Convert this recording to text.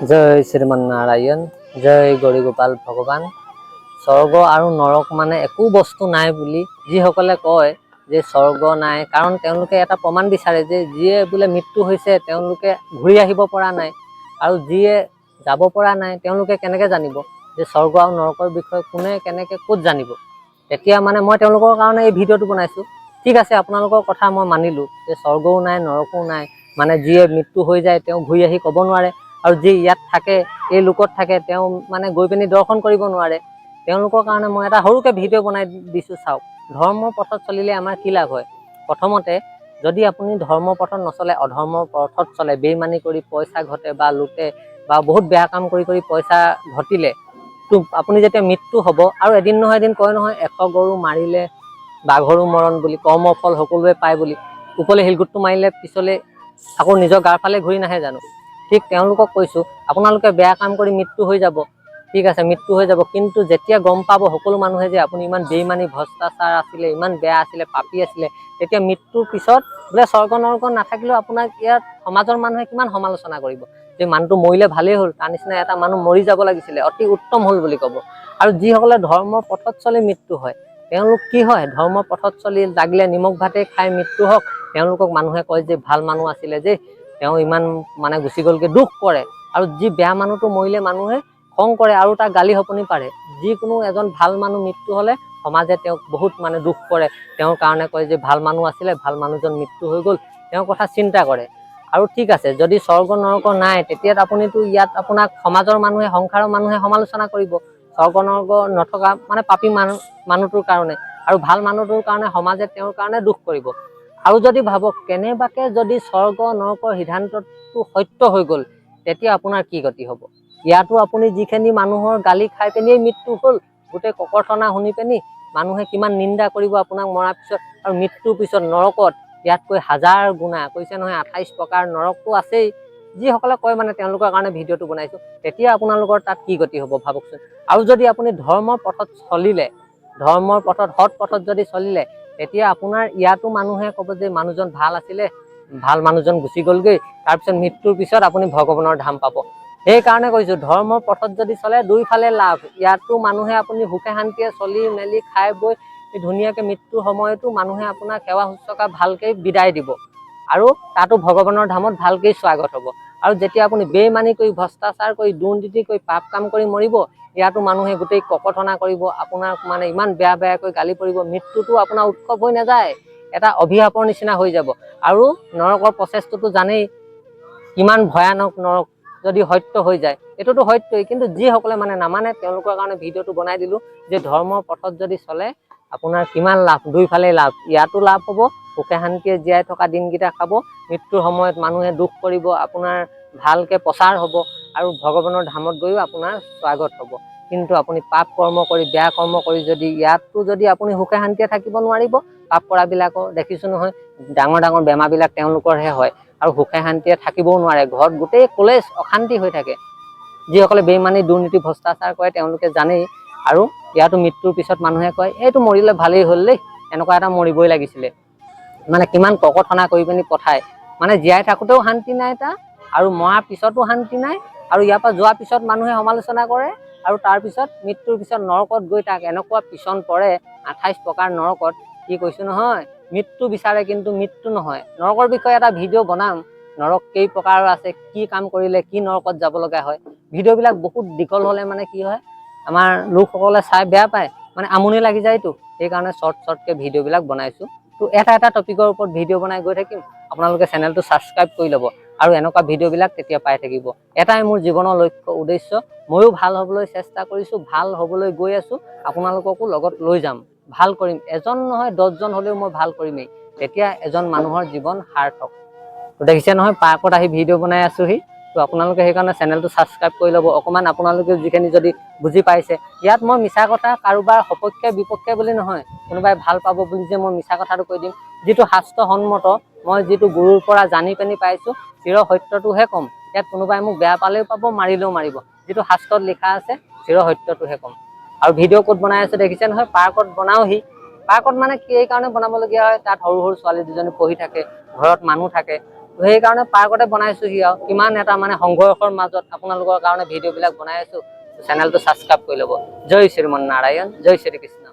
जय श्रीमान नारायण जय गौरीगोपाल भगवान स्वर्ग और नरक माने एकো बस्तु नाइ बुली जिসকলে কয় যে স্वर्ग নাই कारण তেওঁলোকে এটা প্ৰমাণ বিচাৰে যে যিয়ে বুলে মৃত্যু হৈছে তেওঁলোকে ঘূৰি আহিব পৰা নাই আৰু যিয়ে যাব পৰা নাই তেওঁলোকে কেনেকে জানিব যে স্वर्ग আৰু নৰকৰ বিষয়ে কোনে কেনেকে ক'ত জানিব এতিয়া মানে মই তেওঁলোকৰ কাৰণে এই ভিডিওটো বনাইছো ঠিক আছে আপোনালোকৰ কথা মই মানিলো যে স্वर्गও নাই নৰকও নাই মানে যিয়ে মৃত্যু হৈ যায় তেওঁ ঘূৰি আহি ক'ব নোৱাৰে আৰু যি ইয়াত থাকে এই লোকত থাকে তেওঁ মানে গৈ পিনি দৰ্শন কৰিব নোৱাৰে তেওঁলোকৰ কাৰণে মই এটা সৰুকে ভিডিও বনাই দিছো চাওক ধৰ্ম পথত চলিলে আমাৰ কি লাভ হয় প্ৰথমতে যদি আপুনি ধৰ্ম পথত নচলে অধৰ্ম পথত চলে বেইমানি কৰি পইচা ঘটে বা লুটে বা বহুত বেয়া কাম কৰি পইচা ঘটিলে তো আপুনি যেতিয়া মৃত্যু হ'ব আৰু এদিন নহয় এদিন কয় নহয় 100 গৰু মাৰিলে বাঘৰু মৰণ বুলি কৰ্মফল সকলোৱে পায় বুলি উপলে হিলগুটটো মাৰিলে পিছলে আকৌ নিজৰ গাৰ ফালে ঘূৰি নাহে জানো ঠিক তেওঁলোকক কৈছো আপোনালোকে বেয়া কাম কৰি মৃত্যু হৈ যাব ঠিক আছে মৃত্যু হৈ যাব কিন্তু যেতিয়া গম পাব সকলো মানুহে যে আপুনি ইমান বেইমানি ভ্ৰষ্টাচাৰ আছিলে ইমান বেয়া আছিলে পাপী আছিলে তেতিয়া মৃত্যুৰ পিছত বোলে স্বৰ্গ নৰক নাথাকিলেও আপোনাক ইয়াত সমাজৰ মানুহে কিমান সমালোচনা কৰিব যে মানুহটো মৰিলে ভালেই হ'ল তাৰ নিচিনা এটা মানুহ মৰি যাব লাগিছিলে অতি উত্তম হ'ল বুলি ক'ব আৰু যিসকলে ধৰ্মৰ পথত চলি মৃত্যু হয় তেওঁলোক কি হয় ধৰ্মৰ পথত চলি লাগিলে নিমখ ভাতে খাই মৃত্যু হওক তেওঁলোকক মানুহে কয় যে ভাল মানুহ আছিলে যে তেওঁ ইমান মানে গুচি গলকে দুখ কৰে আৰু যি বেয়া মানুহটো মৰিলে মানুহে খং কৰে আৰু তাৰ গালি হপনি পাৰে যিকোনো এজন ভাল মানুহ মৃত্যু হলে সমাজে তেওঁক বহুত মানে দুখ কৰে তেওঁৰ কাৰণে কয় যে ভাল মানুহ আছিলে ভাল মানুহজন মৃত্যু হৈ গল তেওঁৰ কথা চিন্তা কৰে আৰু ঠিক আছে যদি স্বৰ্গ নৰক নাই তেতিয়া আপুনিতো ইয়াত আপোনাক সমাজৰ মানুহে সংসাৰৰ মানুহে সমালোচনা কৰিব স্বৰ্গ নৰক নথকা মানে পাপী মানুহটোৰ কাৰণে আৰু ভাল মানুহটোৰ কাৰণে সমাজে তেওঁৰ কাৰণে দুখ কৰিব আৰু যদি ভাবক কেনেবাকে যদি স্বৰ্গ নৰকৰ সিদ্ধান্তটো সত্য হৈ গল তেতিয়া আপোনাৰ কি গতি হ'ব ইয়াতো আপুনি যিখিনি মানুহৰ গালি খাই পিনিয়ে মৃত্যু হ'ল গোটেই ককৰ্থনা শুনি পিনি মানুহে কিমান নিন্দা কৰিব আপোনাক মৰাৰ পিছত আৰু মৃত্যুৰ পিছত নৰকত ইয়াতকৈ হাজাৰ গুণা কৈছে নহয় 28 প্ৰকাৰ নৰকটো আছেই যিসকলে কয় মানে তেওঁলোকৰ কাৰণে ভিডিওটো বনাইছো তেতিয়া আপোনালোকৰ তাত কি গতি হ'ব ভাবকচোন আৰু যদি আপুনি ধৰ্মৰ পথত চলিলে ধৰ্মৰ পথত সৎ পথত যদি চলিলে তেতিয়া আপোনাৰ ইয়াতো মানুহে ক'ব যে মানুহজন ভাল আছিলে ভাল মানুহজন গুচি গলগৈ তাৰ পিছত মৃত্যুৰ পিছত আপুনি ভগৱানৰ ধাম পাব সেই কাৰণে কৈছো ধৰ্মৰ পথত যদি চলে দুইফালে লাভ ইয়াতো মানুহে আপুনি সুখে শান্তিয়ে চলি মেলি খাই বৈ ধুনীয়াকে মৃত্যুৰ সময়তো মানুহে আপোনাক সেৱা শুশ্ৰূষা ভালকে বিদায় দিব আৰু তাতো ভগৱানৰ ধামত ভালকে স্বাগত হ'ব আৰু যেতিয়া আপুনি বেইমানি কৰি ভ্ৰষ্টাচাৰ কৰি দুৰ্নীতি কৰি পাপ কাম কৰি মৰিব ইয়াতো মানুহে গোটেই ককৰ্থনা কৰিব আপোনাক মানে ইমান বেয়া বেয়াকৈ গালি পৰিব মৃত্যুটো আপোনাৰ উৎসৱ হৈ নাযায় এটা অভিশাপৰ নিচিনা হৈ যাব আৰু নৰকৰ প্ৰচেছটো জানেই কিমান ভয়ানক নৰক যদি সত্য হৈ যায় এটোতো সত্যই কিন্তু যিসকলে মানে নামানে তেওঁলোকৰ কাৰণে ভিডিওটো বনাই দিলো যে ধৰ্মৰ পথত যদি চলে আপোনাৰ কিমান লাভ দুইফালে লাভ ইয়াতো লাভ হ'ব সুখে শান্তিয়ে জীয়াই থকা দিনকেইটা খাব মৃত্যুৰ সময়ত মানুহে দুখ কৰিব আপোনাৰ ভালকে প্ৰচাৰ হ'ব আৰু ভগৱানৰ ধামত গৈও আপোনাৰ স্বাগত হ'ব কিন্তু আপুনি পাপ কৰ্ম কৰি বেয়া কৰ্ম কৰি যদি ইয়াতো যদি আপুনি সুখে শান্তিয়ে থাকিব নোৱাৰিব পাপ কৰাবিলাকৰ দেখিছো নহয় ডাঙৰ ডাঙৰ বেমাৰবিলাক তেওঁলোকৰহে হয় আৰু সুখে শান্তিয়ে থাকিবও নোৱাৰে ঘৰত গোটেই কলেজ অশান্তি হৈ থাকে যিসকলে বেইমানি দুৰ্নীতি ভ্ৰষ্টাচাৰ কৰে তেওঁলোকে জানেই আৰু ইয়াতো মৃত্যুৰ পিছত মানুহে কয় এইটো মৰিলে ভালেই হ'ল দেই এনেকুৱা এটা মৰিবই লাগিছিলে মানে কিমান ককৰ্থনা কৰি পিনি পঠায় মানে জীয়াই থাকোতেও শান্তি নাই তাৰ আৰু মৰাৰ পিছতো শান্তি নাই আৰু ইয়াৰ পৰা যোৱাৰ পিছত মানুহে সমালোচনা কৰে আৰু তাৰ পিছত মৃত্যুৰ পিছত নৰকত গৈ তাক এনেকুৱা পিছন পৰে 28 প্ৰকাৰ নৰকত কি কৈছো নহয় মৃত্যু বিচাৰে কিন্তু মৃত্যু নহয় নৰকৰ বিষয়ে এটা ভিডিও বনাম নৰক কেই প্ৰকাৰৰ আছে কি কাম কৰিলে কি নৰকত যাব লগা হয় ভিডিওবিলাক বহুত দীঘল হলে মানে কি হয় আমাৰ লোকসকলে চাই বেয়া পায় মানে আমনি লাগি যায়তো সেই কাৰণে শৰ্টকে ভিডিওবিলাক বনাইছো তো এটা টপিকৰ ওপৰত ভিডিও বনাই গৈ থাকিম আপোনালোকে চেনেলটো সাবস্ক্ৰাইব কৰি ল'ব আৰু এনেকুৱা ভিডিওবিলাক তেতিয়া পাই থাকিব এটাই মোৰ জীৱনৰ লক্ষ্য উদ্দেশ্য ময়ো ভাল হ'বলৈ চেষ্টা কৰিছো ভাল হ'বলৈ গৈ আছো আপোনালোককো লগত লৈ যাম ভাল কৰিম এজন নহয় 10 জন হলেও মই ভাল কৰিমেই তেতিয়া এজন মানুহৰ জীৱন সাৰ্থক তো দেখিছে নহয় পাৰ্কত আহি ভিডিও বনাই আছোহি তো আপোনালোকে সেইকাৰণে চেনেলটো সাবস্ক্ৰাইব কৰি ল'ব অকমান আপোনালোকে যিখিনি যদি বুজি পাইছে ইয়াত মই মিছা কথা কাৰোবাৰ সপক্ষে বিপক্ষে বুলি নহয় কোনোবাই ভাল পাব বুলি যে মই মিছা কথাটো কৈ দিম যেটো শাস্ত্ৰসন্মত মই যেটো গুৰুৰ পৰা জানি পেনি পাইছো চিৰ সত্যটোহে কম ইয়াত কোনোবাই মোক বেয়া পালেও পাব মাৰিলেও মাৰিব যেটো শাস্ত্ৰত লিখা আছে চিৰ সত্যটোহে কম আৰু ভিডিও কোড বনাই আছে দেখিছে নহয় পাৰ্কত বনাওহি পাৰ্কত মানে কি এই কাৰণে বনাবলগীয়া হয় তাত সৰু সৰু ছোৱালী দুজনী পঢ়ি থাকে ঘৰত মানুহ থাকে সেইকাৰণে পাৰ্কতে বনাইছোহি আৰু কিমান এটা মানে সংঘৰ্ষৰ মাজত আপোনালোকৰ কাৰণে ভিডিঅ'বিলাক বনাই আছো চেনেলটো ছাবস্ক্ৰাইব কৰি ল'ব জয় শ্ৰীমন নাৰায়ণ জয় শ্ৰী কৃষ্ণ